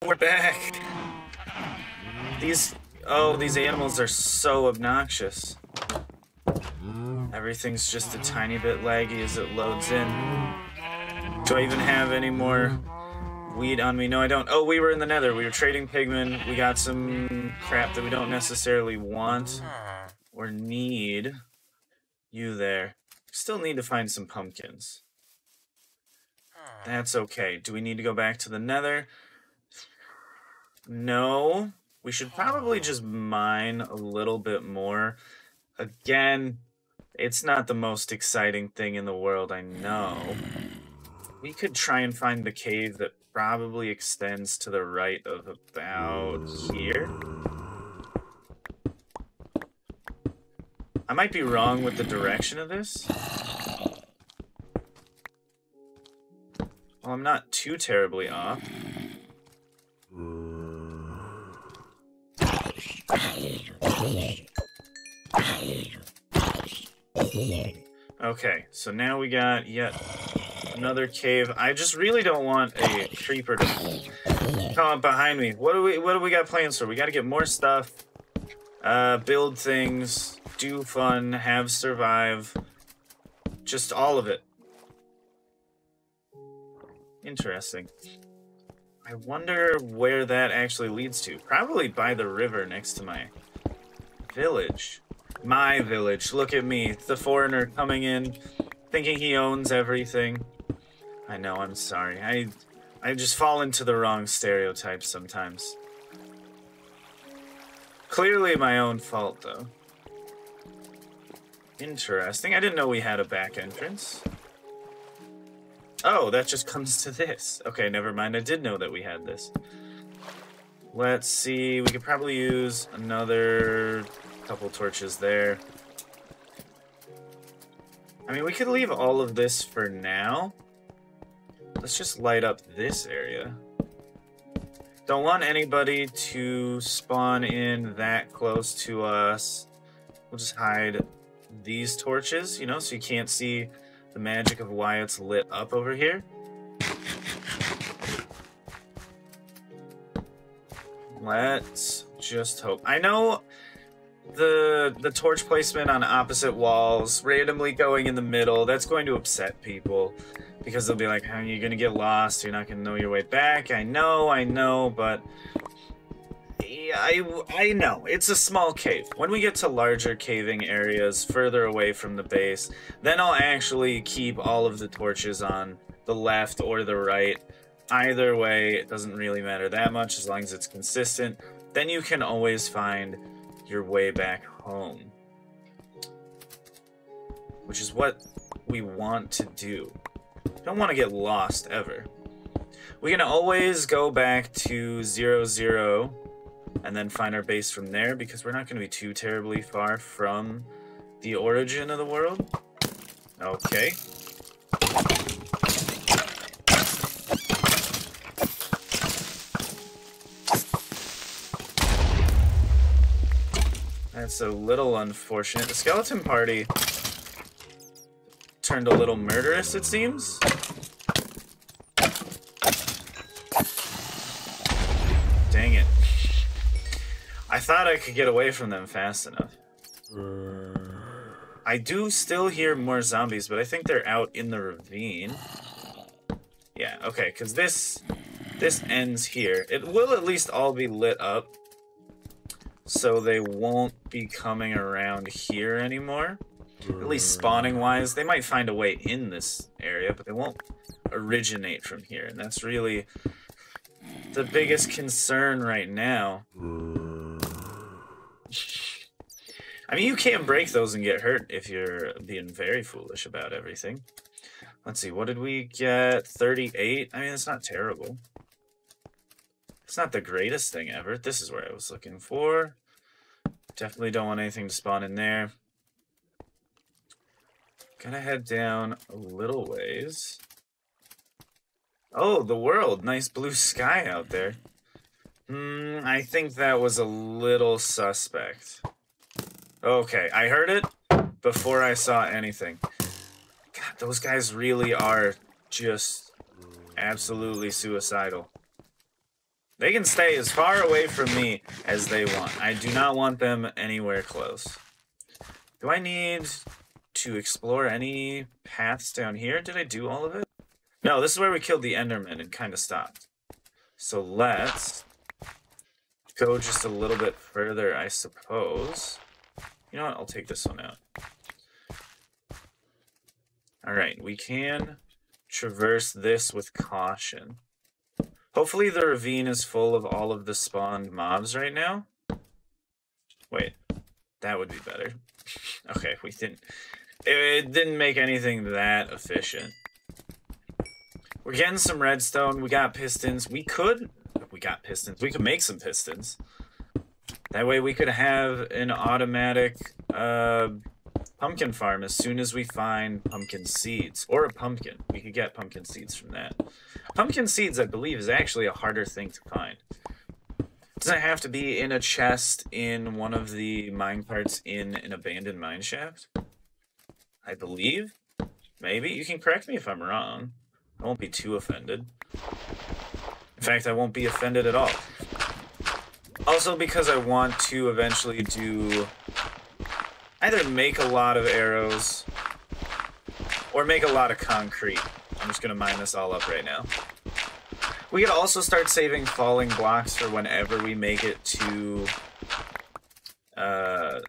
We're back. These animals are so obnoxious. Everything's just a tiny bit laggy as it loads in. Do I even have any more weed on me? No, I don't. Oh, we were in the nether. We were trading pigmen. We got some crap that we don't necessarily want or need. You there. Still need to find some pumpkins. That's okay. Do we need to go back to the nether? No. We should probably just mine a little bit more. Again, it's not the most exciting thing in the world, I know. We could try and find the cave that probably extends to the right of about here. I might be wrong with the direction of this. Well, I'm not too terribly off. Okay, so now we got yet another cave. I just really don't want a creeper to come up behind me. What do we got plans for? We got to get more stuff, build things, do fun, have survive, just all of it. Interesting. I wonder where that actually leads to. Probably by the river next to my village. My village. Look at me, the foreigner coming in, thinking he owns everything. I know, I'm sorry. I just fall into the wrong stereotypes sometimes. Clearly my own fault, though. Interesting. I didn't know we had a back entrance. Oh, that just comes to this. Okay, never mind. I did know that we had this. Let's see. We could probably use another couple torches there. I mean, we could leave all of this for now. Let's just light up this area. Don't want anybody to spawn in that close to us. We'll just hide these torches, you know, so you can't see the magic of why it's lit up over here. Let's just hope. I know the torch placement on opposite walls, randomly going in the middle, that's going to upset people. Because they'll be like, oh, you're gonna get lost, you're not gonna know your way back. I know, but I know. It's a small cave. When we get to larger caving areas further away from the base, then I'll actually keep all of the torches on the left or the right. Either way, it doesn't really matter that much as long as it's consistent. Then you can always find your way back home. Which is what we want to do. Don't want to get lost ever. We can always go back to 0, and then find our base from there because we're not going to be too terribly far from the origin of the world. Okay. That's a little unfortunate. The skeleton party turned a little murderous, it seems. Dang it. I thought I could get away from them fast enough. I do still hear more zombies, but I think they're out in the ravine. Yeah, okay, because this ends here. It will at least all be lit up, so they won't be coming around here anymore. At least spawning-wise, they might find a way in this area, but they won't originate from here. And that's really the biggest concern right now. I mean, you can't break those and get hurt if you're being very foolish about everything. Let's see, what did we get? 38? I mean, it's not terrible. It's not the greatest thing ever. This is where I was looking for. Definitely don't want anything to spawn in there. Gotta head down a little ways. Oh, the world. Nice blue sky out there. I think that was a little suspect. Okay, I heard it before I saw anything. God, those guys really are just absolutely suicidal. They can stay as far away from me as they want. I do not want them anywhere close. Do I need to explore any paths down here? Did I do all of it? No, this is where we killed the Enderman and kind of stopped. So let's go just a little bit further, I suppose. You know what? I'll take this one out. Alright, we can traverse this with caution. Hopefully the ravine is full of all of the spawned mobs right now. Wait, that would be better. Okay, we didn't... It didn't make anything that efficient. We're getting some redstone. We got pistons. We could make some pistons. That way we could have an automatic pumpkin farm as soon as we find pumpkin seeds. Or a pumpkin. We could get pumpkin seeds from that. Pumpkin seeds, I believe, is actually a harder thing to find. Doesn't have to be in a chest in one of the minecarts in an abandoned mineshaft. I believe. Maybe. You can correct me if I'm wrong. I won't be too offended. In fact, I won't be offended at all. Also because I want to eventually do... either make a lot of arrows or make a lot of concrete. I'm just going to mine this all up right now. We could also start saving falling blocks for whenever we make it to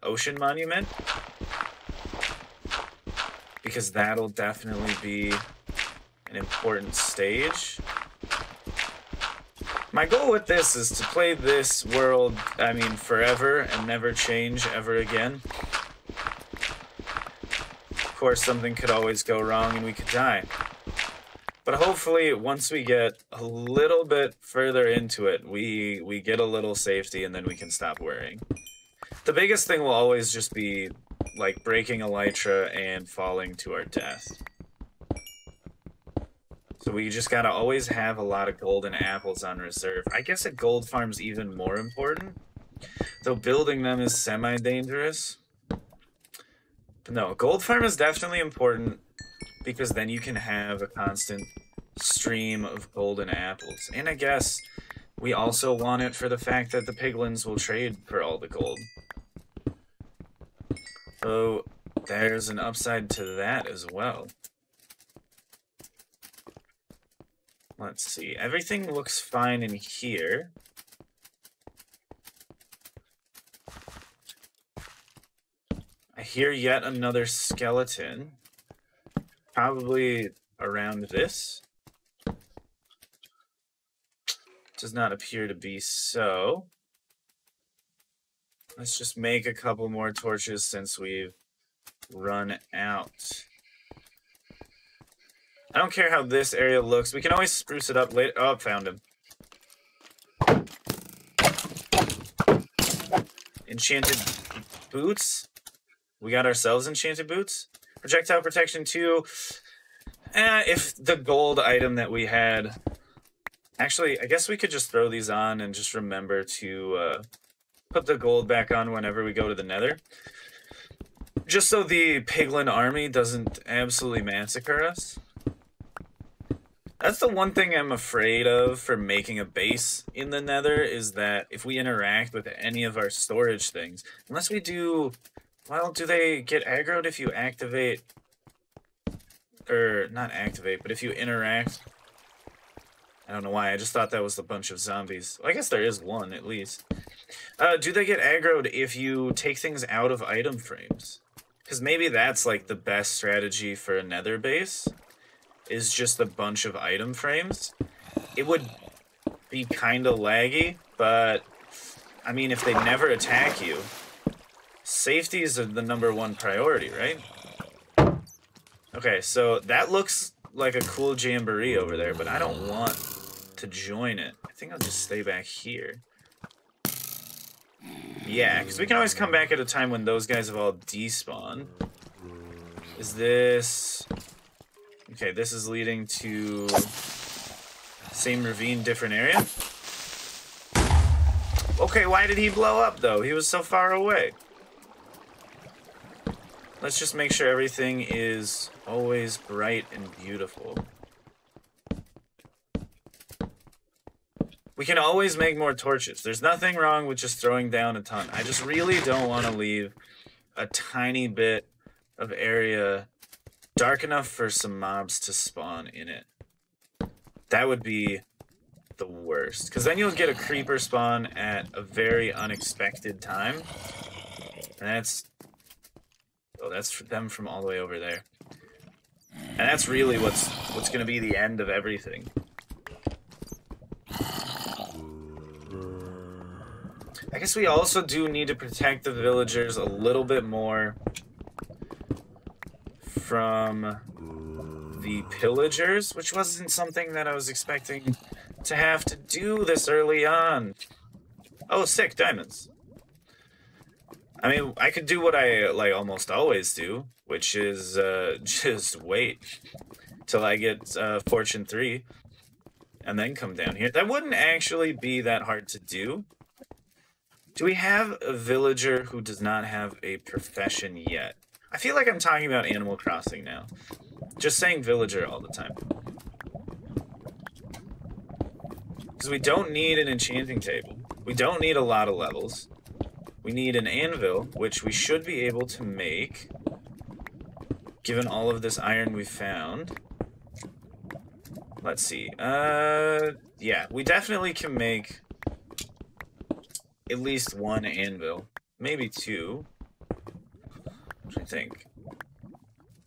Ocean Monument. Because that'll definitely be an important stage. My goal with this is to play this world, I mean, forever and never change ever again. Of course, something could always go wrong and we could die. But hopefully, once we get a little bit further into it, we get a little safety and then we can stop worrying. The biggest thing will always just be, like, breaking elytra and falling to our death. So we just gotta always have a lot of golden apples on reserve. I guess a gold farm's even more important. Though building them is semi-dangerous. But no, a gold farm is definitely important because then you can have a constant stream of golden apples. And I guess we also want it for the fact that the piglins will trade for all the gold. So there's an upside to that as well. Let's see. Everything looks fine in here. I hear yet another skeleton. Probably around this. Does not appear to be so. Let's just make a couple more torches since we've run out. I don't care how this area looks. We can always spruce it up later. Oh, found him. Enchanted boots. We got ourselves enchanted boots. Projectile protection 2. If the gold item that we had... Actually, I guess we could just throw these on and just remember to put the gold back on whenever we go to the nether. Just so the piglin army doesn't absolutely massacre us. That's the one thing I'm afraid of for making a base in the nether, is that if we interact with any of our storage things, unless we do... Well, do they get aggroed if you activate... Or, not activate, but if you interact... I don't know why, I just thought that was a bunch of zombies. Well, I guess there is one, at least. Do they get aggroed if you take things out of item frames? Because maybe that's, like, the best strategy for a nether base, is just a bunch of item frames. It would be kind of laggy, but, I mean, if they never attack you, safety is the #1 priority, right? Okay, so that looks like a cool jamboree over there, but I don't want to join it. I think I'll just stay back here. Yeah, because we can always come back at a time when those guys have all despawned. Is this... Okay, this is leading to same ravine, different area. Okay, why did he blow up, though? He was so far away. Let's just make sure everything is always bright and beautiful. We can always make more torches. There's nothing wrong with just throwing down a ton. I just really don't want to leave a tiny bit of area dark enough for some mobs to spawn in it. That would be the worst. Because then you'll get a creeper spawn at a very unexpected time. And that's... Oh, that's them from all the way over there. And that's really what's going to be the end of everything. I guess we also do need to protect the villagers a little bit more from the pillagers, which wasn't something that I was expecting to have to do this early on. Oh, sick, diamonds. I mean, I could do what I like almost always do, which is just wait till I get Fortune 3 and then come down here. That wouldn't actually be that hard to do. Do we have a villager who does not have a profession yet? I feel like I'm talking about Animal Crossing now. Just saying villager all the time. Because we don't need an enchanting table. We don't need a lot of levels. We need an anvil, which we should be able to make, given all of this iron we found. Let's see. Yeah, we definitely can make at least one anvil. Maybe two. What do you think?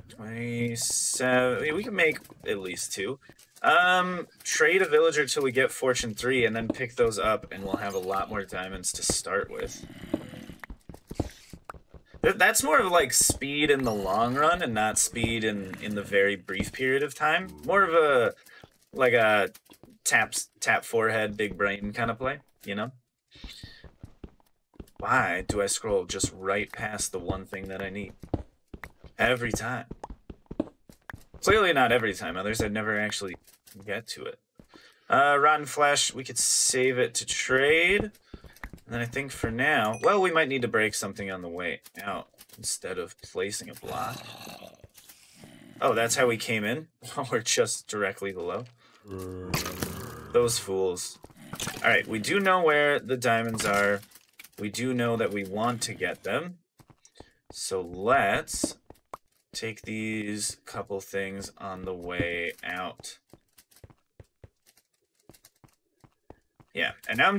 27... We can make at least two. Trade a villager till we get Fortune 3 and then pick those up and we'll have a lot more diamonds to start with. That's more of like speed in the long run and not speed in the very brief period of time. More of a like a tap forehead, big brain kind of play, you know? Why do I scroll just right past the one thing that I need? Every time. Clearly not every time. Others I'd never actually get to it. Rotten flesh, we could save it to trade. And then I think for now, well, we might need to break something on the way out instead of placing a block. Oh, that's how we came in? We're just directly below. Those fools. Alright, we do know where the diamonds are. We do know that we want to get them. So let's take these couple things on the way out. Yeah, and now I'm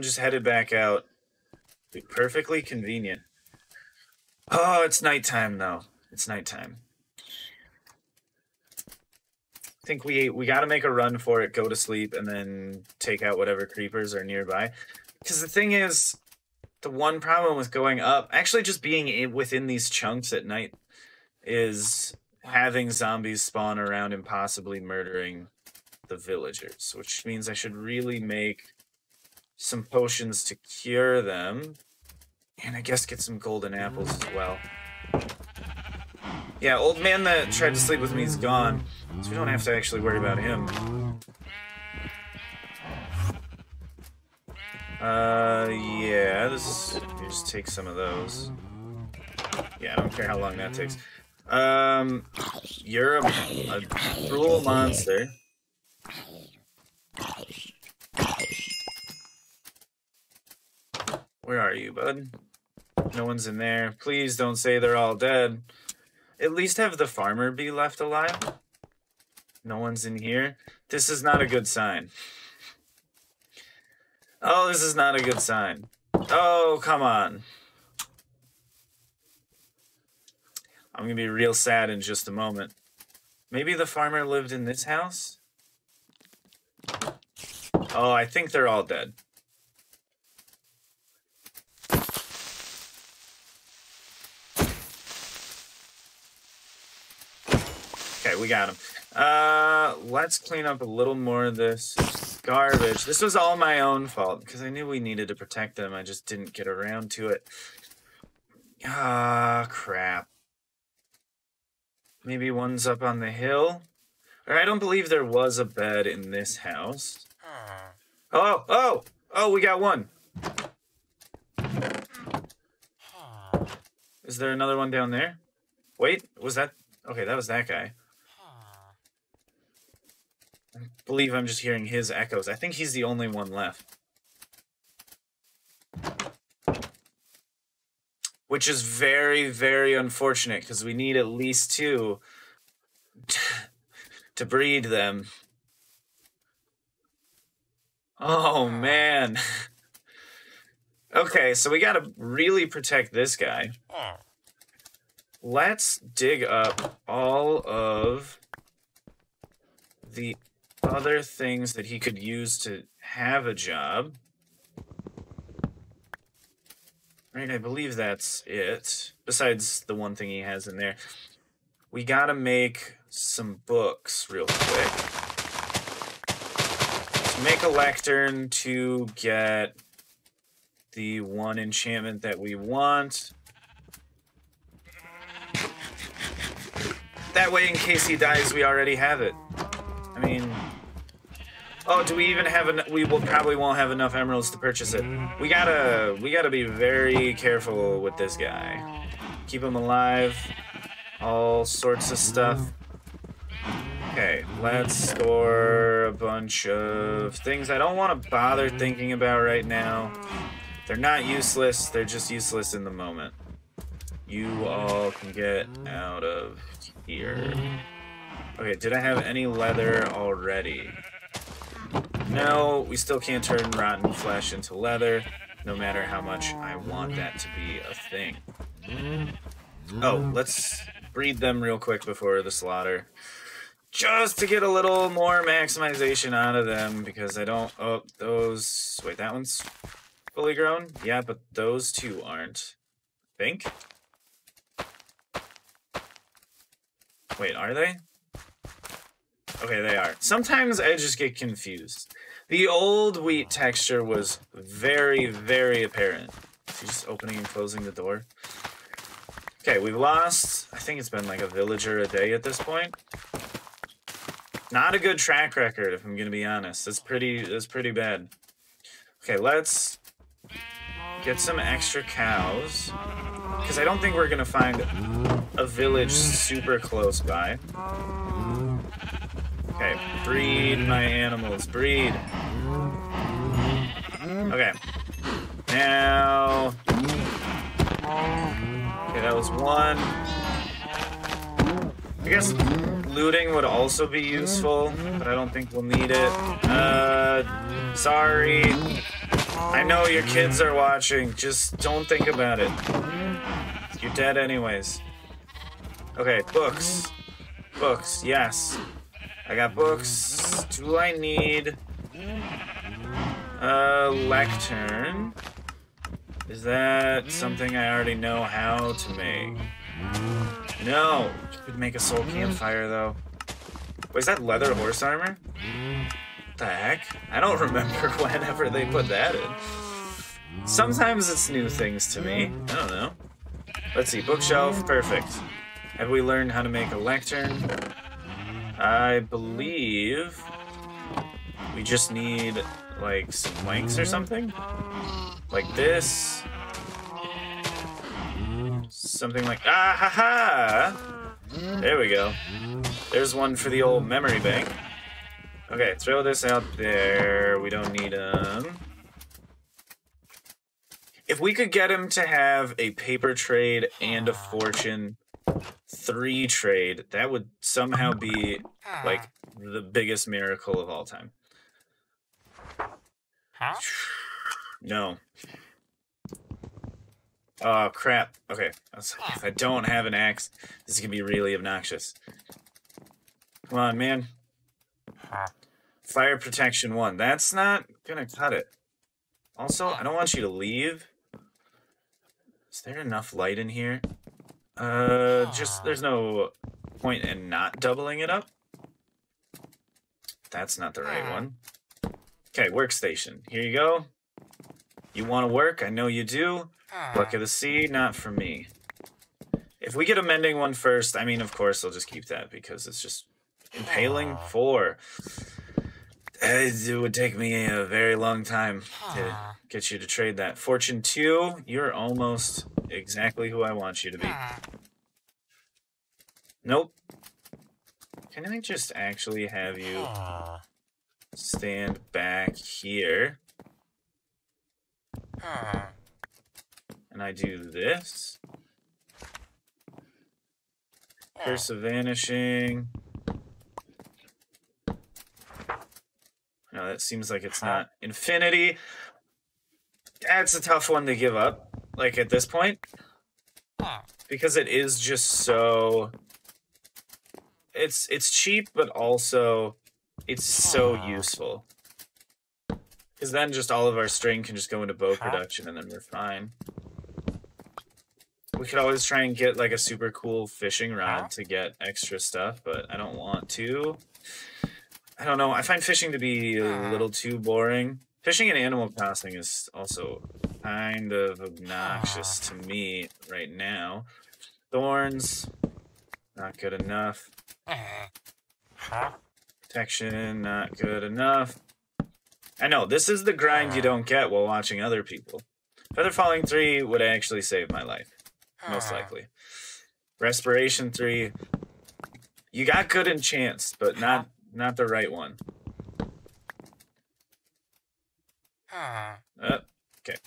just headed back out. Be perfectly convenient. Oh, it's nighttime though. It's nighttime. I think we gotta make a run for it, go to sleep, and then take out whatever creepers are nearby. Because the thing is, the one problem with going up, actually just being within these chunks at night, is having zombies spawn around and possibly murdering the villagers, which means I should really make some potions to cure them, and I guess get some golden apples as well. Yeah, old man that tried to sleep with me is gone, so we don't have to actually worry about him. Yeah, just take some of those. Yeah, I don't care how long that takes. You're a cruel monster. Where are you, bud? No one's in there. Please don't say they're all dead. At least have the farmer be left alive. No one's in here. This is not a good sign. Oh, this is not a good sign. Oh, come on. I'm gonna be real sad in just a moment. Maybe the farmer lived in this house? Oh, I think they're all dead. Okay, we got him. Let's clean up a little more of this garbage. This was all my own fault, because I knew we needed to protect them. I just didn't get around to it. Ah, crap. Maybe one's up on the hill? Or I don't believe there was a bed in this house. Oh, we got one. Is there another one down there? Wait, was that... Okay, that was that guy. believe I'm just hearing his echoes. I think he's the only one left. Which is very, very unfortunate, because we need at least 2 to breed them. Oh, man. Okay, so we gotta really protect this guy. Let's dig up all of the other things that he could use to have a job. Right, I believe that's it. Besides the one thing he has in there. We gotta make some books real quick. Let's make a lectern to get the one enchantment that we want. That way, in case he dies, we already have it. I mean... Oh, do we even have we will probably won't have enough emeralds to purchase it. We gotta be very careful with this guy. Keep him alive. All sorts of stuff. Okay, let's store a bunch of things I don't want to bother thinking about right now. They're not useless, they're just useless in the moment. You all can get out of here. Okay, did I have any leather already? No, we still can't turn rotten flesh into leather, no matter how much I want that to be a thing. Oh, let's breed them real quick before the slaughter. Just to get a little more maximization out of them, because I don't... Oh, those... Wait, that one's fully grown? Yeah, but those 2 aren't. Think? Wait, are they? Okay, they are. Sometimes I just get confused. The old wheat texture was very, very apparent. Is he just opening and closing the door? Okay, we've lost... I think it's been like a villager a day at this point. Not a good track record, if I'm gonna be honest. That's pretty bad. Okay, let's get some extra cows. Because I don't think we're gonna find a village super close by. Okay, breed my animals, breed. Okay. Now... Okay, that was 1. I guess looting would also be useful, but I don't think we'll need it. Sorry. I know your kids are watching, just don't think about it. You're dead anyways. Okay, books. Books, yes. I got books. Do I need a lectern? Is that something I already know how to make? No. Could make a soul campfire though. Wait, is that leather horse armor? What the heck? I don't remember whenever they put that in. Sometimes it's new things to me. I don't know. Let's see, bookshelf, perfect. Have we learned how to make a lectern? I believe we just need, like, some planks or something? Like this. Something like, ah ha ha! There we go. There's one for the old memory bank. Okay, throw this out there. We don't need them. If we could get him to have a paper trade and a fortune 3 trade, that would somehow be, like, the biggest miracle of all time. Huh? No. Oh, crap. Okay. If I don't have an axe, this is going to be really obnoxious. Come on, man. Fire protection 1. That's not going to cut it. Also, I don't want you to leave. Is there enough light in here? There's no point in not doubling it up. That's not the right one. Okay, workstation. Here you go. You want to work? I know you do. Luck of the sea, not for me. If we get a mending one first, I mean, of course, I'll just keep that because it's just impaling 4. It would take me a very long time to get you to trade that. Fortune 2, you're almost exactly who I want you to be. Nope. Can I just actually have you stand back here? And I do this. Curse of Vanishing. No, that seems like it's not. Infinity. That's a tough one to give up, like, at this point. Because it is just so... It's cheap, but also it's so useful. Because then just all of our string can just go into bow production, and then we're fine. We could always try and get, like, a super cool fishing rod to get extra stuff, but I don't want to. I don't know. I find fishing to be a little too boring. Fishing in Animal Crossing is also kind of obnoxious to me right now. Thorns, not good enough. Protection, not good enough. I know, this is the grind you don't get while watching other people. Feather Falling 3 would actually save my life. Most likely. Respiration 3. You got good enchants, but not the right one. Okay.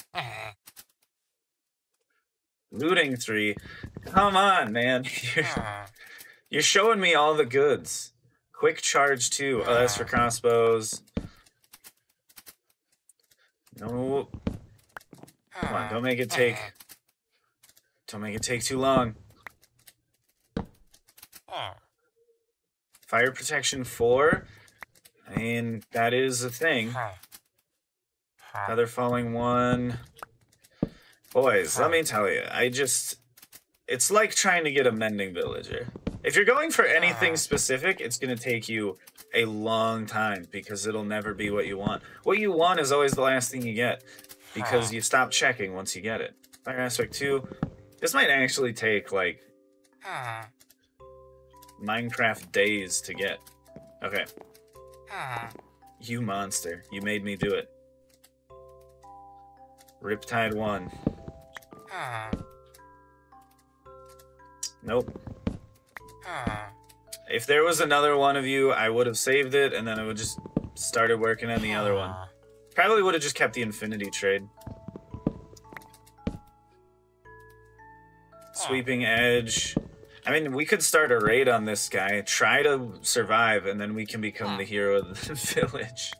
Looting 3. Come on, man. You're showing me all the goods. Quick Charge 2. Oh, that's for crossbows. No. Come on, don't make it take too long. Fire Protection 4. I mean, that is a thing. Feather Falling 1. Boys, let me tell you, it's like trying to get a mending villager. If you're going for anything specific, it's going to take you a long time because it'll never be what you want. What you want is always the last thing you get because you stop checking once you get it. Fire Aspect 2. This might actually take, like, Minecraft days to get. Okay. You monster. You made me do it. Riptide 1. Nope. If there was another one of you, I would have saved it, and then I would just started working on the other one. Probably would have just kept the Infinity trade. Sweeping Edge. I mean, we could start a raid on this guy, try to survive, and then we can become the hero of the village.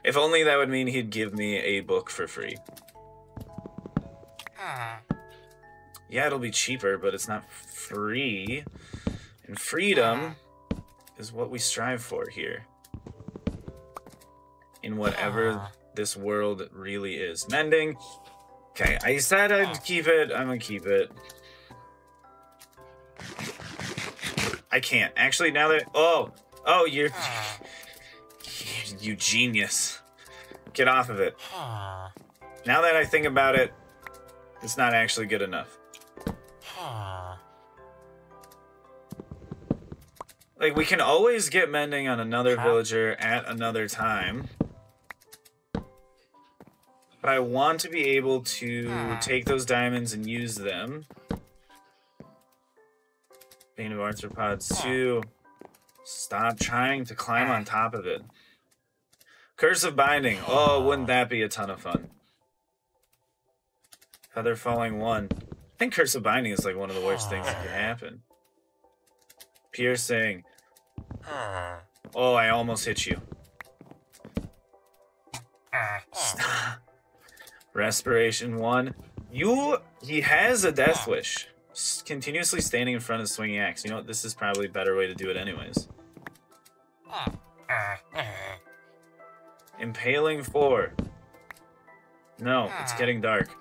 If only that would mean he'd give me a book for free. Yeah, it'll be cheaper, but it's not free. And freedom is what we strive for here. In whatever this world really is. Mending. Okay, I said I'd keep it. I'm gonna keep it. I can't. Actually, now that... Oh, you're... You genius. Get off of it. Now that I think about it, it's not actually good enough. Like, we can always get mending on another villager at another time. But I want to be able to take those diamonds and use them. Bane of Arthropods 2. Stop trying to climb on top of it. Curse of Binding. Oh, wouldn't that be a ton of fun? Feather Falling 1. I think Curse of Binding is like one of the worst things that could happen. Piercing. Oh, I almost hit you. Stop. Respiration 1. He has a Death Wish. Continuously standing in front of the swinging axe. You know what? This is probably a better way to do it anyways. Impaling 4. No, it's getting dark.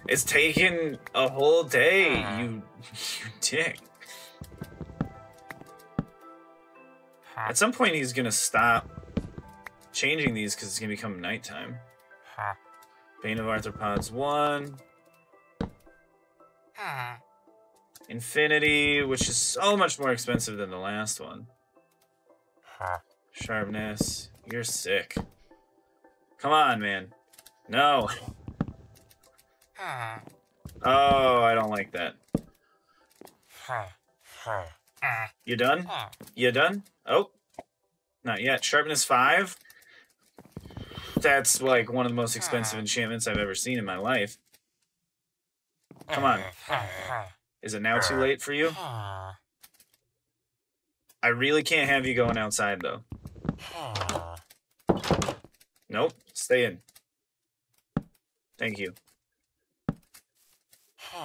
It's taken a whole day, you dick. At some point he's gonna stop changing these because it's gonna become nighttime. Bane of Arthropods 1. Infinity, which is so much more expensive than the last one. Sharpness. You're sick. Come on, man. No. Oh, I don't like that. You done? You done? Oh, not yet. Sharpness 5? That's like one of the most expensive enchantments I've ever seen in my life. Come on. Is it now too late for you? I really can't have you going outside, though. Nope. Stay in. Thank you.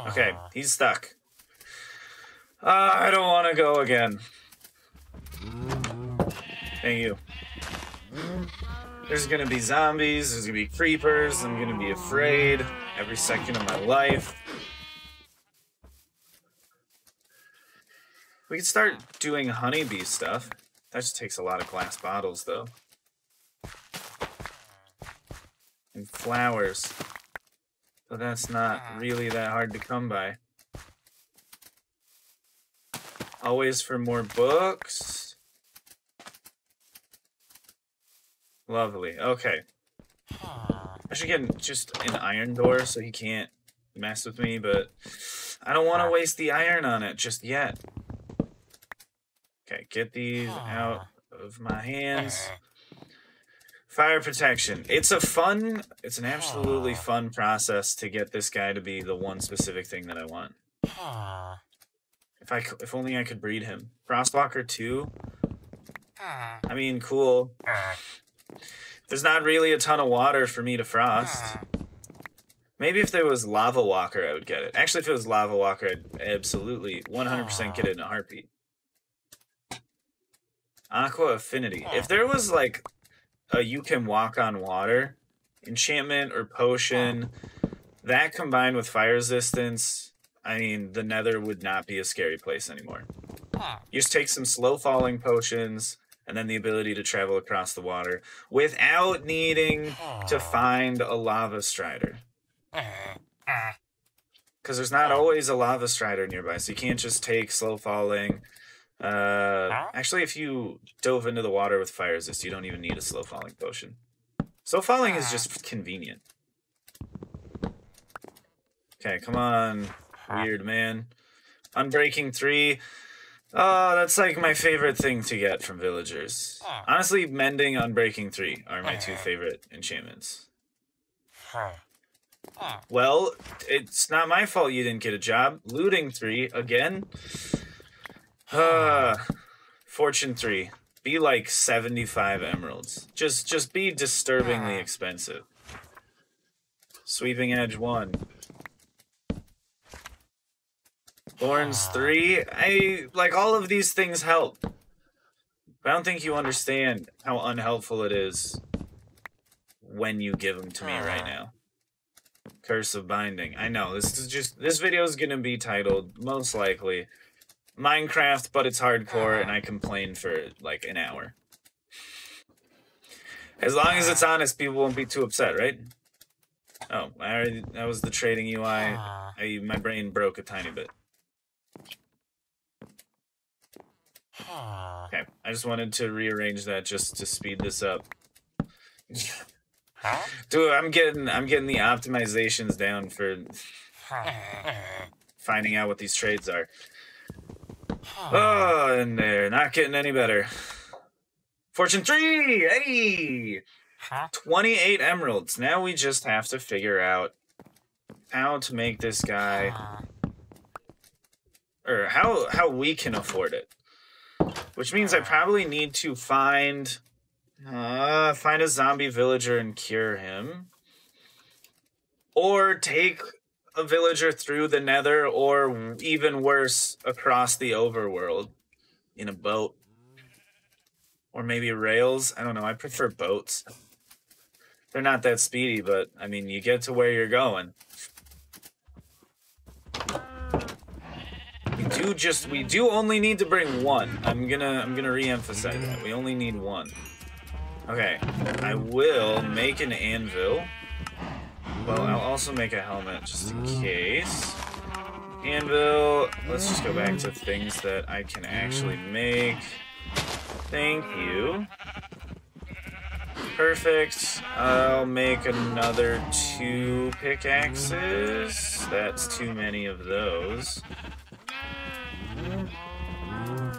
Okay, he's stuck. I don't want to go again. Thank you. There's gonna be zombies, there's gonna be creepers, I'm gonna be afraid every second of my life. We could start doing honeybee stuff. That just takes a lot of glass bottles, though. And flowers. But that's not really that hard to come by. Always for more books. Lovely. Okay. I should get just an iron door so he can't mess with me, but I don't want to waste the iron on it just yet. Okay, get these out of my hands. Fire protection. It's an absolutely fun process to get this guy to be the one specific thing that I want. If only I could breed him. Frostwalker 2? I mean, cool. There's not really a ton of water for me to frost. Maybe if there was Lava Walker, I would get it. Actually, if it was Lava Walker, I'd absolutely 100% get it in a heartbeat. Aqua Affinity. If there was, like, a you can walk on water enchantment or potion, that combined with fire resistance, I mean, the Nether would not be a scary place anymore. You just take some slow-falling potions, and then the ability to travel across the water without needing to find a lava strider. Because there's not always a lava strider nearby, so you can't just take slow-falling. Actually, if you dove into the water with fire resist, you don't even need a slow-falling potion. Slow-falling is just convenient. Okay, come on, weird man. Unbreaking 3. Oh, that's like my favorite thing to get from villagers. Honestly, Mending, Unbreaking 3 are my two favorite enchantments. Well, it's not my fault you didn't get a job. Looting 3, again. Fortune 3. Be like 75 emeralds. Just be disturbingly expensive. Sweeping Edge 1. Thorns 3. Like, all of these things help. But I don't think you understand how unhelpful it is when you give them to me right now. Curse of Binding. I know, this video is gonna be titled, most likely, Minecraft, but it's hardcore, and I complain for, like, an hour. As long as it's honest, people won't be too upset, right? Oh, that was the trading UI. My brain broke a tiny bit. Okay, I just wanted to rearrange that just to speed this up. Dude, I'm getting the optimizations down for finding out what these trades are. Oh, and they're not getting any better. Fortune 3! Hey! 28 emeralds. Now we just have to figure out how to make this guy... Or how we can afford it. Which means I probably need to find a zombie villager and cure him. Or take a villager through the Nether, or even worse, across the overworld in a boat. Or maybe rails. I don't know, I prefer boats. They're not that speedy, but, I mean, you get to where you're going. We do only need to bring one. I'm gonna re-emphasize that. We only need one. Okay, I will make an anvil. Well, I'll also make a helmet just in case. Anvil, let's just go back to things that I can actually make. Thank you. Perfect. I'll make another 2 pickaxes. That's too many of those.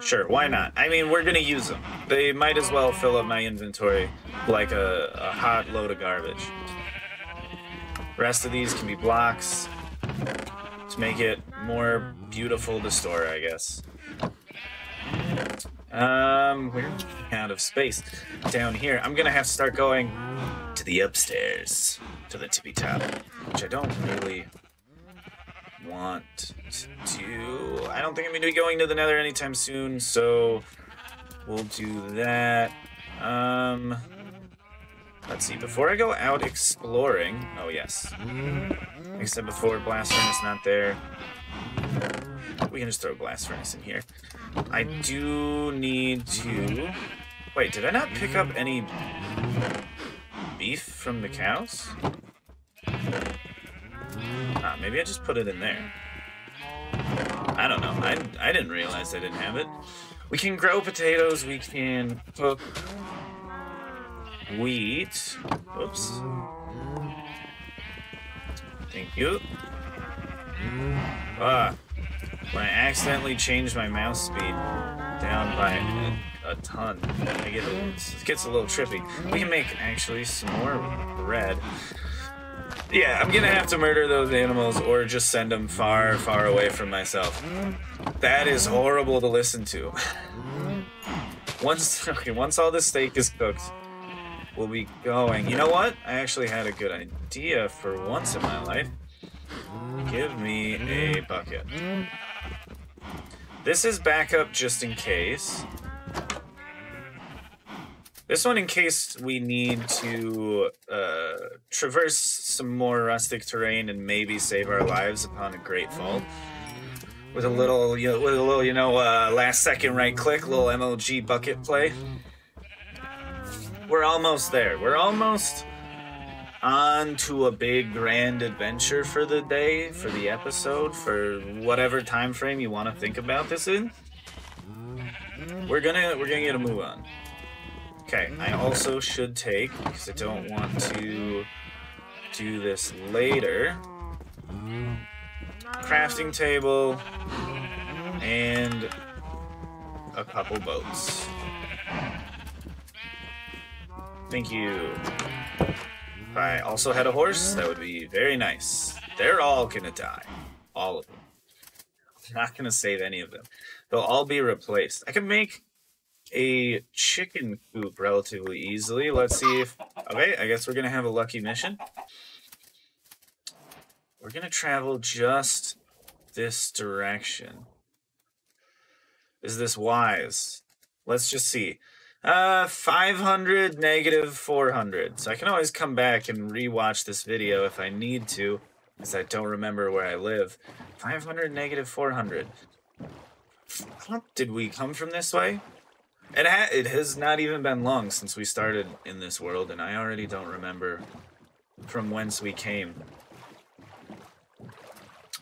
Sure, why not? I mean, we're gonna use them. They might as well fill up my inventory like a hot load of garbage. Rest of these can be blocks to make it more beautiful to store, I guess. We're out of space down here. I'm gonna have to start going to the upstairs, to the tippy top, which I don't really want to do. I don't think I'm gonna be going to the Nether anytime soon, so we'll do that. Let's see, before I go out exploring, oh yes, like I said before, blast furnace not there. We can just throw a blast furnace in here. I do need to, wait, did I not pick up any beef from the cows? Maybe I just put it in there. I don't know. I didn't realize I didn't have it. We can grow potatoes. We can cook wheat. Oops. Thank you. When I accidentally changed my mouse speed down by a ton, it gets a little trippy. We can make, actually, some more bread. Yeah, I'm gonna have to murder those animals or just send them far, far away from myself. That is horrible to listen to. Once all this steak is cooked, we'll be going. You know what? I actually had a good idea for once in my life. Give me a bucket. This is backup just in case. This one in case we need to traverse some more rustic terrain and maybe save our lives upon a great fall. With a little, last second right click, little MLG bucket play. We're almost there. We're almost on to a big grand adventure for the day, for the episode, for whatever time frame you want to think about this in. We're gonna get a move on. Okay, I also should take, because I don't want to do this later, crafting table and a couple boats. Thank you. If I also had a horse, that would be very nice. They're all gonna die. All of them. I'm not gonna save any of them. They'll all be replaced. I can make a chicken coop relatively easily. Let's see if... Okay, I guess we're gonna have a lucky mission. We're gonna travel just this direction. Is this wise? Let's just see. 500, negative 400. So I can always come back and rewatch this video if I need to, because I don't remember where I live. 500, negative 400. Did we come from this way? It has not even been long since we started in this world, and I already don't remember from whence we came.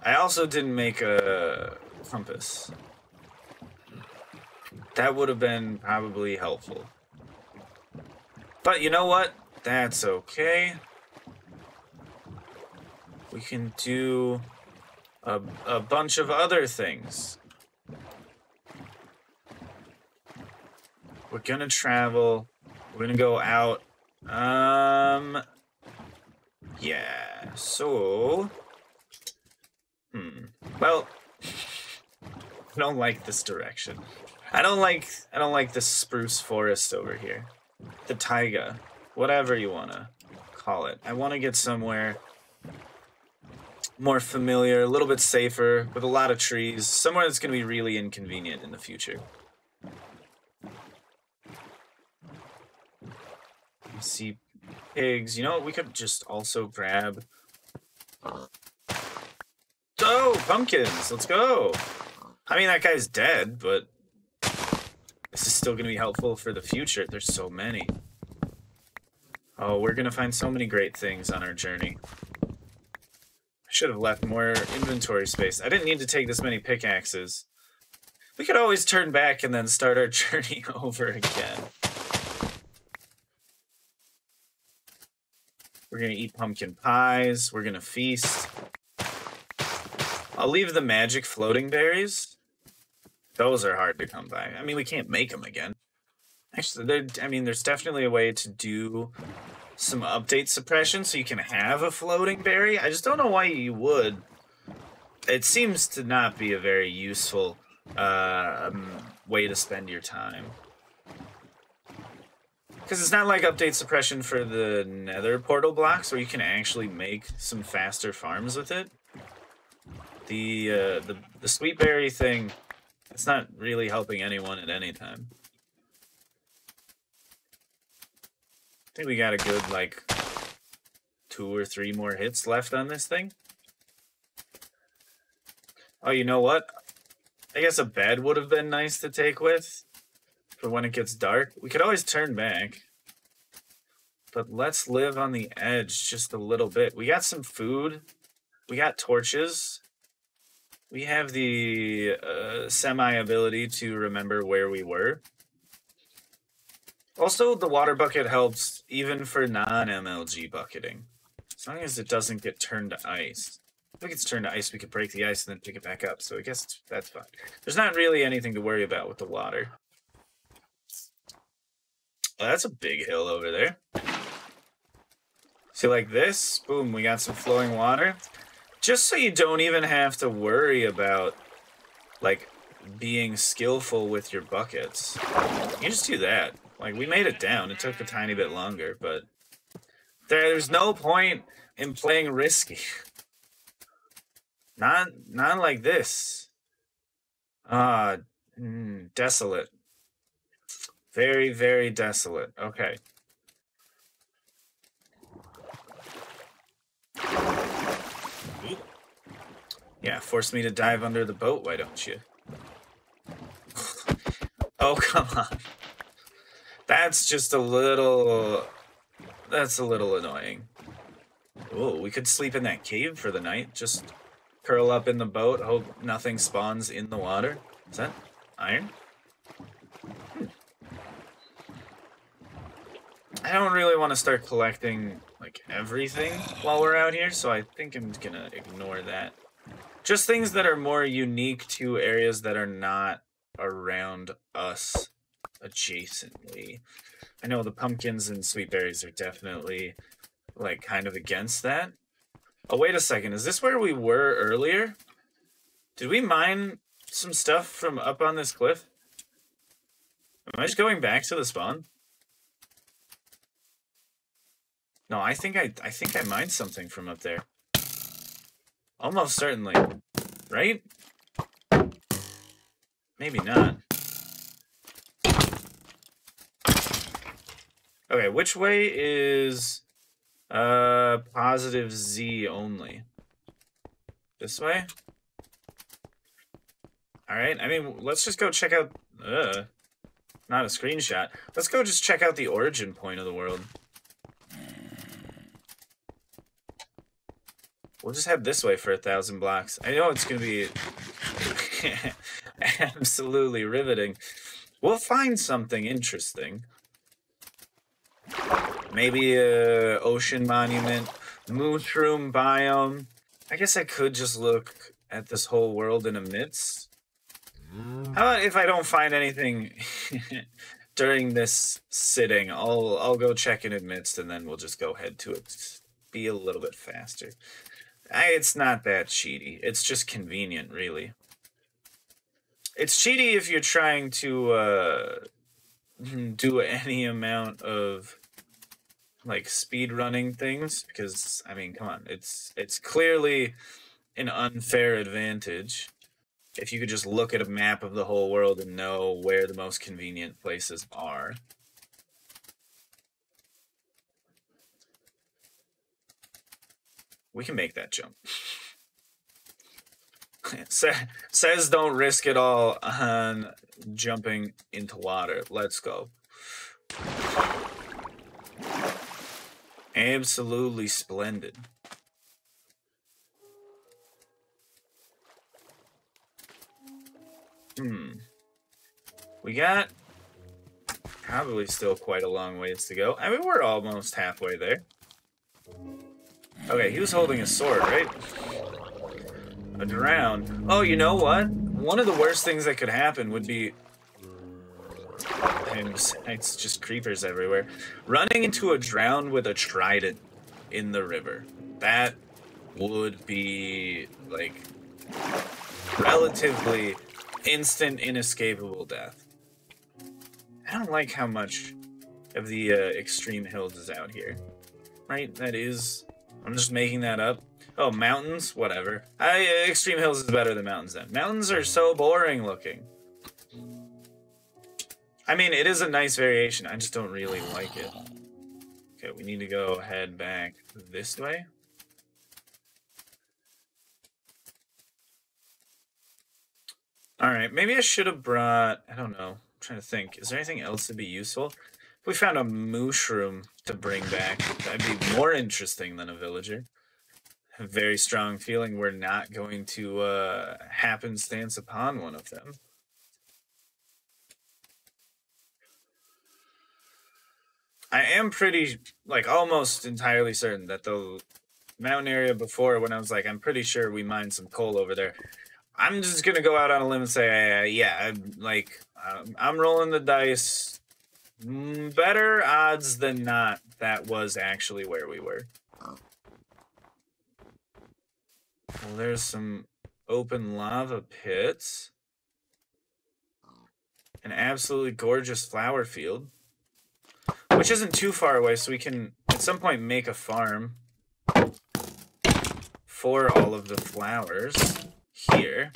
I also didn't make a compass. That would have been probably helpful. But you know what? That's okay. We can do a bunch of other things. We're gonna travel. We're gonna go out. Yeah, so... Well, I don't like this direction. I don't like the spruce forest over here. The taiga. Whatever you wanna call it. I wanna get somewhere more familiar, a little bit safer, with a lot of trees. Somewhere that's gonna be really inconvenient in the future. I see pigs. You know what? We could just also grab... Oh, pumpkins! Let's go! I mean, that guy's dead, but... this is still going to be helpful for the future. There's so many. Oh, we're going to find so many great things on our journey. I should have left more inventory space. I didn't need to take this many pickaxes. We could always turn back and then start our journey over again. We're going to eat pumpkin pies. We're going to feast. I'll leave the magic floating berries Those are hard to come by. I mean, we can't make them again. Actually, I mean, there's definitely a way to do some update suppression so you can have a floating berry. I just don't know why you would. It seems to not be a very useful way to spend your time. Because it's not like update suppression for the nether portal blocks where you can actually make some faster farms with it. The sweet berry thing, it's not really helping anyone at any time. I think we got a good, like, 2 or 3 more hits left on this thing. Oh, you know what? I guess a bed would have been nice to take with for when it gets dark. We could always turn back. But let's live on the edge just a little bit. We got some food. We got torches. We have the semi-ability to remember where we were. Also, the water bucket helps even for non-MLG bucketing. As long as it doesn't get turned to ice. If it gets turned to ice, we could break the ice and then pick it back up. So I guess that's fine. There's not really anything to worry about with the water. Oh, that's a big hill over there. See, like this? Boom, we got some flowing water. Just so you don't even have to worry about, like, being skillful with your buckets. You just do that. Like, we made it down. It took a tiny bit longer, but there's no point in playing risky. Not like this. Desolate. Very, very desolate. Okay. Yeah, force me to dive under the boat, why don't you? Oh, come on. That's just a little... That's a little annoying. Oh, we could sleep in that cave for the night. Just curl up in the boat, hope nothing spawns in the water. Is that iron? I don't really want to start collecting, like, everything while we're out here, so I think I'm gonna ignore that. Just things that are more unique to areas that are not around us adjacently. I know the pumpkins and sweet berries are definitely, like, kind of against that. Oh, wait a second. Is this where we were earlier? Did we mine some stuff from up on this cliff? Am I just going back to the spawn? No, I think I mined something from up there. Almost certainly. Right? Maybe not. Okay, which way is positive Z only? This way? Alright, I mean, let's just go check out... not a screenshot. Let's go just check out the origin point of the world. We'll just head this way for 1,000 blocks. I know it's going to be absolutely riveting. We'll find something interesting. Maybe a ocean monument, mushroom biome. I guess I could just look at this whole world in a midst. How about if I don't find anything during this sitting, I'll go check in amidst and then we'll just go head to it. Be a little bit faster. It's not that cheaty. It's just convenient, really. It's cheaty if you're trying to do any amount of like speed running things, because I mean, come on, it's clearly an unfair advantage if you could just look at a map of the whole world and know where the most convenient places are. We can make that jump. Says don't risk it all on jumping into water. Let's go. Absolutely splendid. We got probably still quite a long ways to go. I mean, we're almost halfway there. Okay, he was holding a sword, right? A drown. Oh, you know what? one of the worst things that could happen would be, and besides just creepers everywhere, running into a drown with a trident in the river. That would be, like, relatively instant, inescapable death. I don't like how much of the extreme hills is out here. Right? That is... I'm just making that up. Oh, mountains? Whatever. Extreme hills is better than mountains then. Mountains are so boring looking. I mean, it is a nice variation. I just don't really like it. Okay, we need to go head back this way. Alright, maybe I should have brought... I don't know. I'm trying to think. Is there anything else that'd be useful? If we found a mushroom to bring back, that'd be more interesting than a villager. I have a very strong feeling we're not going to happenstance upon one of them. I am pretty, like, almost entirely certain that the mountain area before, when I was like, I'm pretty sure we mined some coal over there. I'm just gonna go out on a limb and say, yeah, I'm rolling the dice. Better odds than not, that was actually where we were. Well, there's some open lava pits. An absolutely gorgeous flower field. Which isn't too far away, so we can, at some point, make a farm for all of the flowers here.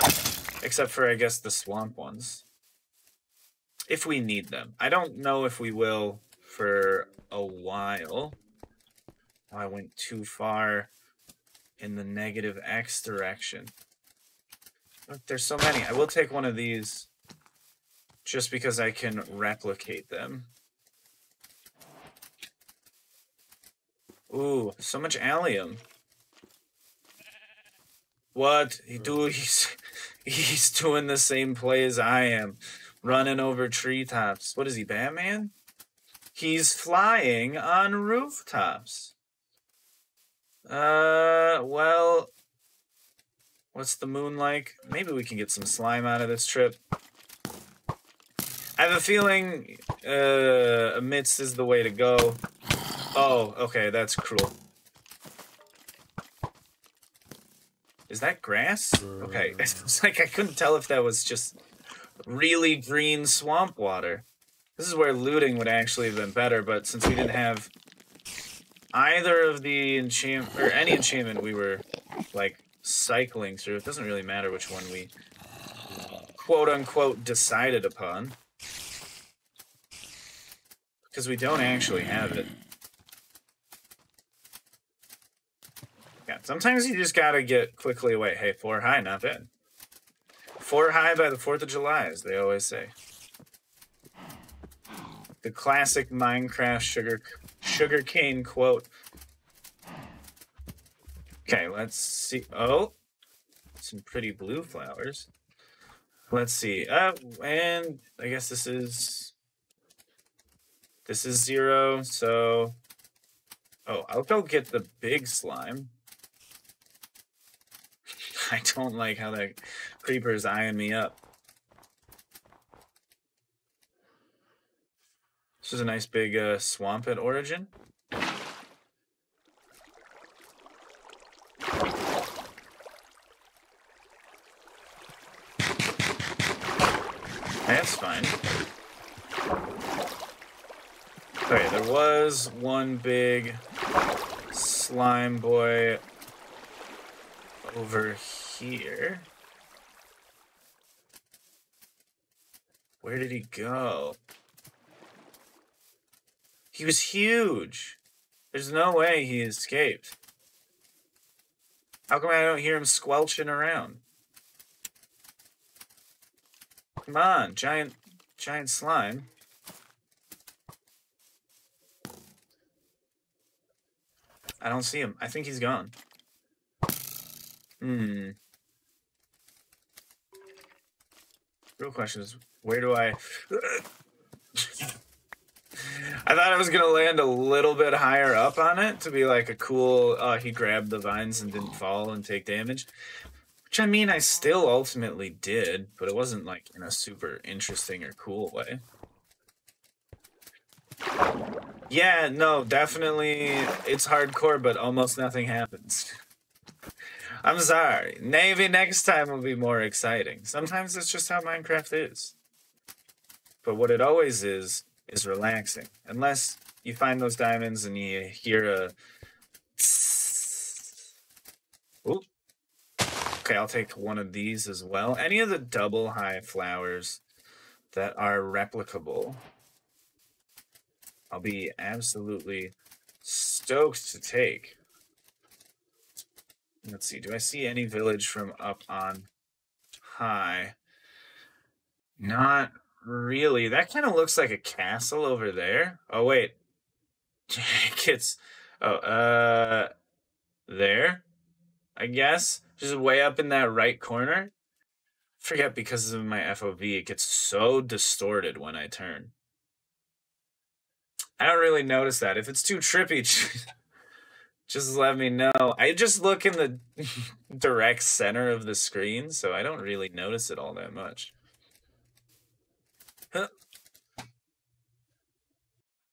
Except for, I guess, the swamp ones. If we need them. I don't know if we will for a while. Oh, I went too far in the negative X direction. Look, there's so many. I will take one of these just because I can replicate them. Ooh, so much allium. What? Dude, he's doing the same play as I am. Running over treetops. What is he, Batman? He's flying on rooftops. Well, what's the moon like? Maybe we can get some slime out of this trip. I have a feeling amidst is the way to go. Oh, okay, that's cruel. Is that grass? Okay, it's like I couldn't tell if that was just really green swamp water. This is where looting would actually have been better, but since we didn't have either of the enchantment, or any enchantment we were, like, cycling through, it doesn't really matter which one we quote-unquote decided upon. Because we don't actually have it. Yeah, sometimes you just gotta get quickly away. Hey, 4 high, not bad. 4 high by the 4th of July, as they always say. The classic Minecraft sugarcane quote. Okay, let's see. Oh, some pretty blue flowers. Let's see. And I guess this is 0, so... Oh, I'll go get the big slime. I don't like how that creeper is eyeing me up. This is a nice big swamp at origin. That's fine. Okay, there was one big slime boy over here. Where did he go? He was huge. There's no way he escaped. How come I don't hear him squelching around? Come on, giant slime. I don't see him. I think he's gone. Real question is, where do I... I thought I was going to land a little bit higher up on it to be like a cool, he grabbed the vines and didn't fall and take damage. Which I mean, I still ultimately did, but it wasn't like in a super interesting or cool way. Yeah, no, definitely it's hardcore, but almost nothing happens. I'm sorry. Maybe next time will be more exciting. Sometimes it's just how Minecraft is. But what it always is relaxing. Unless you find those diamonds and you hear a... Oop. Okay, I'll take one of these as well. Any of the double high flowers that are replicable, I'll be absolutely stoked to take. Let's see, do I see any village from up on high? Not really. That kind of looks like a castle over there. Oh, wait. It's... Oh, there? I guess? Just way up in that right corner? Forget because of my FOV, it gets so distorted when I turn. I don't really notice that. If it's too trippy, just let me know. I just look in the direct center of the screen, so I don't really notice it all that much. Huh.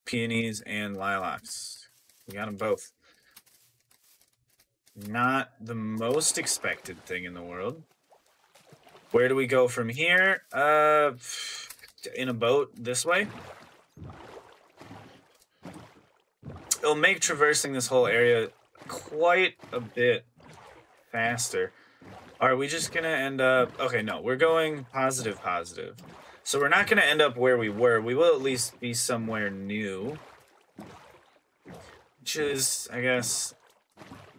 Peonies and lilacs. We got them both. Not the most expected thing in the world. Where do we go from here? In a boat this way. It'll make traversing this whole area quite a bit faster. Are we just gonna end up... Okay, no, we're going positive. So we're not gonna end up where we were. We will at least be somewhere new. Which is, I guess,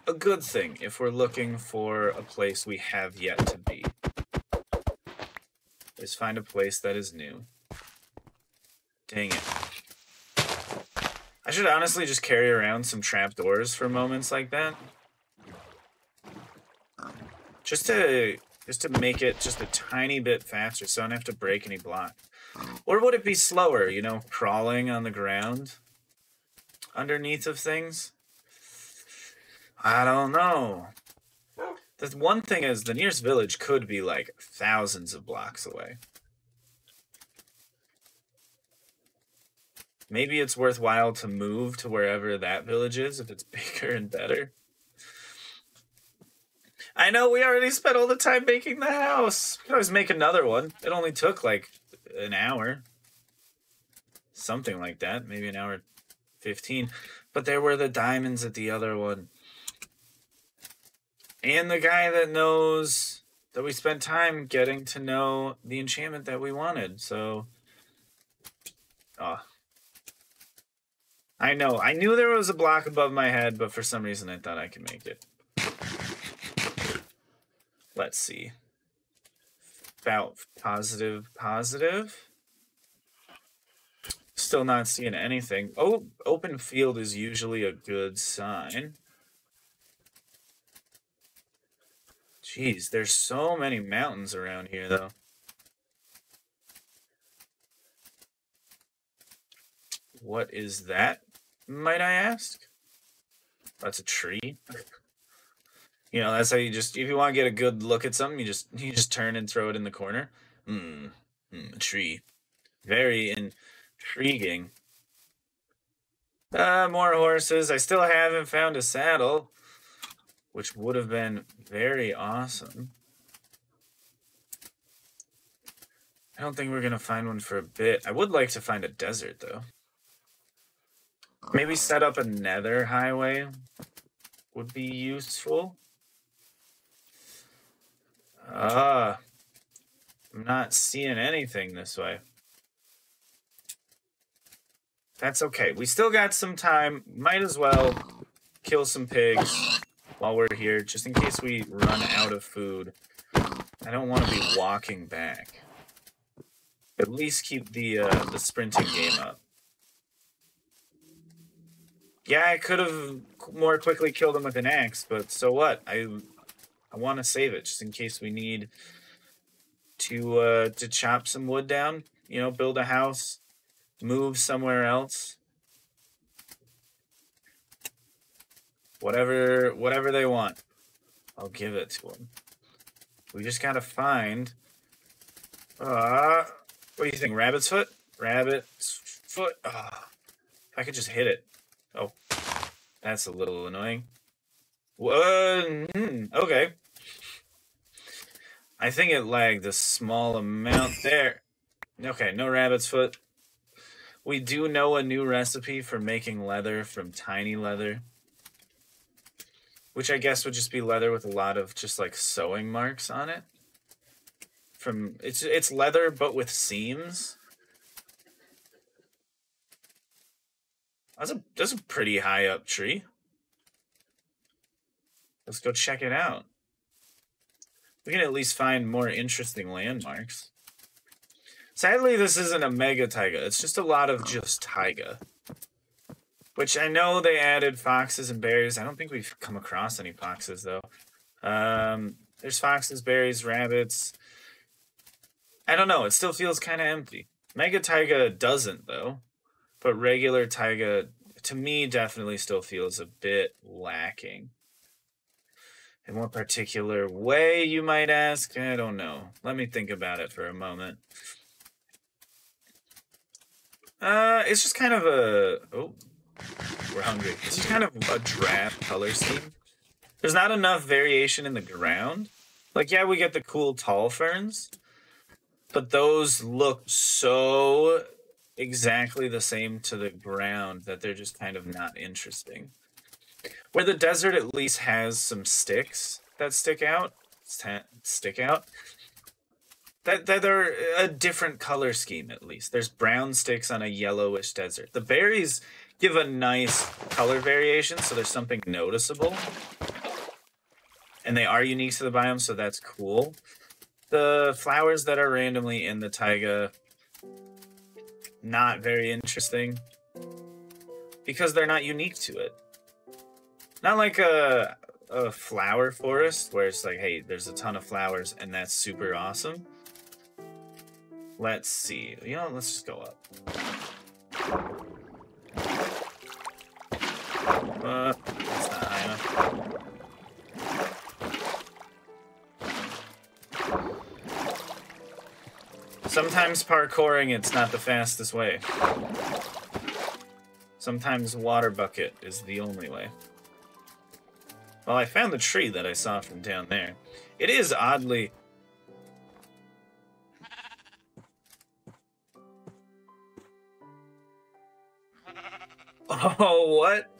a good thing if we're looking for a place we have yet to be. Is find a place that is new. Dang it. I should honestly just carry around some trapdoors for moments like that. Just to make it just a tiny bit faster so I don't have to break any block. Or would it be slower, you know, crawling on the ground underneath of things? I don't know. The one thing is, the nearest village could be like thousands of blocks away. Maybe it's worthwhile to move to wherever that village is if it's bigger and better. I know, we already spent all the time making the house. We could always make another one. It only took like an hour. Something like that. Maybe an hour 15. But there were the diamonds at the other one. And the guy that knows that we spent time getting to know the enchantment that we wanted. So, I know. I knew there was a block above my head, but for some reason I thought I could make it. Let's see. About positive. Still not seeing anything. Oh, open field is usually a good sign. Jeez, there's so many mountains around here, though. What is that, might I ask? That's a tree. You know, that's how you just, if you want to get a good look at something, you just turn and throw it in the corner. A tree. Very intriguing. More horses. I still haven't found a saddle, which would have been very awesome. I don't think we're going to find one for a bit. I would like to find a desert, though. Maybe set up a nether highway would be useful. I'm not seeing anything this way. That's okay. We still got some time. Might as well kill some pigs while we're here, just in case we run out of food. I don't want to be walking back. At least keep the sprinting game up. Yeah, I could have more quickly killed him with an axe, but so what? I want to save it just in case we need to chop some wood down. You know, build a house, move somewhere else. Whatever they want, I'll give it to them. We just gotta find... what do you think? Rabbit's foot? Rabbit's foot. If I could just hit it. Oh, that's a little annoying. Okay. I think it lagged a small amount there. Okay, no rabbit's foot. We do know a new recipe for making leather from tiny leather. Which I guess would just be leather with a lot of just like sewing marks on it. It's leather but with seams. That's a pretty high up tree. Let's go check it out. We can at least find more interesting landmarks. Sadly, this isn't a mega taiga. It's just a lot of just taiga. Which I know they added foxes and berries. I don't think we've come across any foxes, though. There's foxes, berries, rabbits. I don't know. It still feels kind of empty. Mega taiga doesn't, though. But regular taiga, to me, definitely still feels a bit lacking. In what particular way, you might ask? I don't know. Let me think about it for a moment. It's just kind of a... Oh, we're hungry. It's just kind of a drab color scheme. There's not enough variation in the ground. Like, yeah, we get the cool tall ferns, but those look so exactly the same to the ground that they're just kind of not interesting. Where the desert at least has some sticks that stick out, that are a different color scheme at least. There's brown sticks on a yellowish desert. The berries give a nice color variation, so there's something noticeable. And they are unique to the biome, so that's cool. The flowers that are randomly in the taiga, not very interesting. Because they're not unique to it. Not like a flower forest, where it's like, hey, there's a ton of flowers, and that's super awesome. Let's see. You know, let's just go up. That's not high enough. Sometimes parkouring, it's not the fastest way. Sometimes water bucket is the only way. Well, I found the tree that I saw from down there. It is oddly... Oh, what?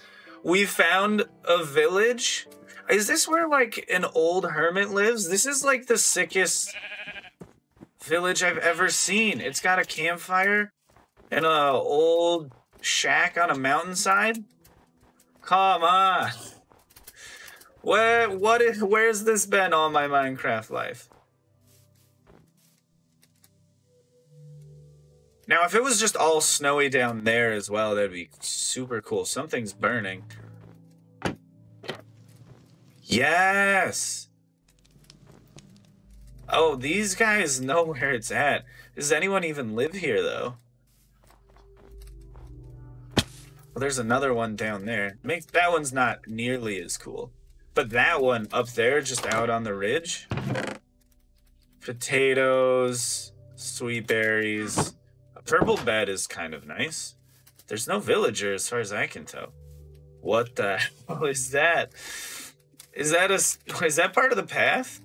We found a village? Is this where, like, an old hermit lives? This is, like, the sickest village I've ever seen. It's got a campfire and an old shack on a mountainside. Come on. Where's this been all my Minecraft life? Now, if it was just all snowy down there as well, that'd be super cool. Something's burning. Yes! Oh, these guys know where it's at. Does anyone even live here, though? Well, there's another one down there. That one's not nearly as cool. But that one up there, just out on the ridge. Potatoes, sweet berries. A purple bed is kind of nice. There's no villager as far as I can tell. What the hell is that? Is that part of the path?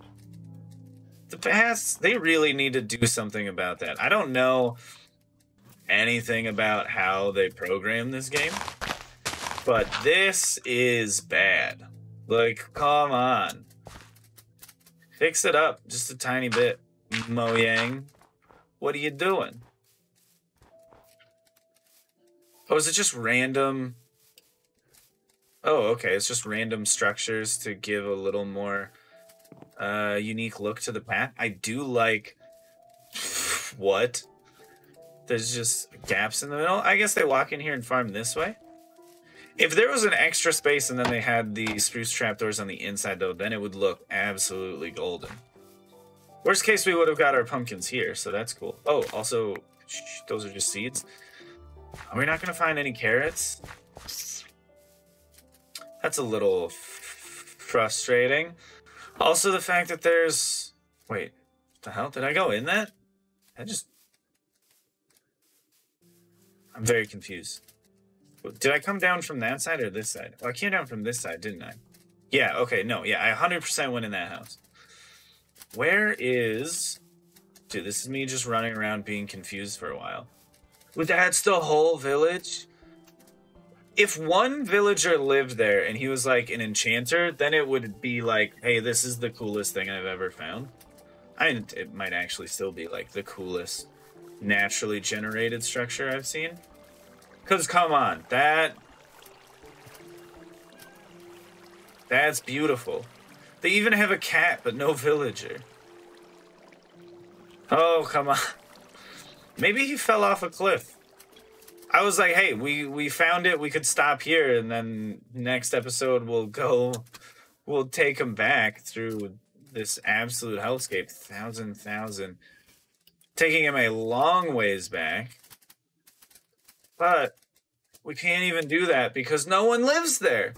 The paths, they really need to do something about that. I don't know anything about how they program this game, but this is bad. Like, come on. Fix it up just a tiny bit, Mojang. What are you doing? Oh, is it just random? Oh, okay. It's just random structures to give a little more unique look to the path. I do like... What? There's just gaps in the middle? I guess they walk in here and farm this way? If there was an extra space and then they had the spruce trapdoors on the inside, though, then it would look absolutely golden. Worst case, we would have got our pumpkins here, so that's cool. Oh, also, those are just seeds. Are we not going to find any carrots? That's a little frustrating. Also, the fact that there's Wait, what the hell? Did I go in that? I'm very confused. Did I come down from that side or this side? Well, I came down from this side, didn't I? Yeah, okay, no, yeah, I 100% went in that house. Where is... Dude, this is me just running around being confused for a while. That's the whole village? If one villager lived there and he was like an enchanter, then it would be like, hey, this is the coolest thing I've ever found. I mean, it might actually still be like the coolest naturally generated structure I've seen. Because, come on, that's beautiful. They even have a cat, but no villager. Oh, come on. Maybe he fell off a cliff. I was like, hey, we found it. We could stop here, and then next episode we'll take him back through this absolute hellscape. Thousand. Taking him a long ways back. But we can't even do that because no one lives there.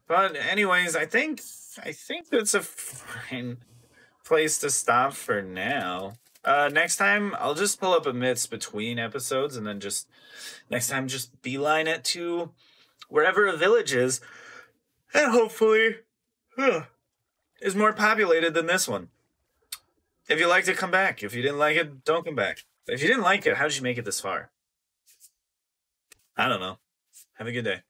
But anyways, I think that's a fine place to stop for now. Next time, I'll just pull up a myths between episodes and then just next time just beeline it to wherever a village is and hopefully is more populated than this one. If you liked it, come back. If you didn't like it, don't come back. If you didn't like it, how did you make it this far? I don't know. Have a good day.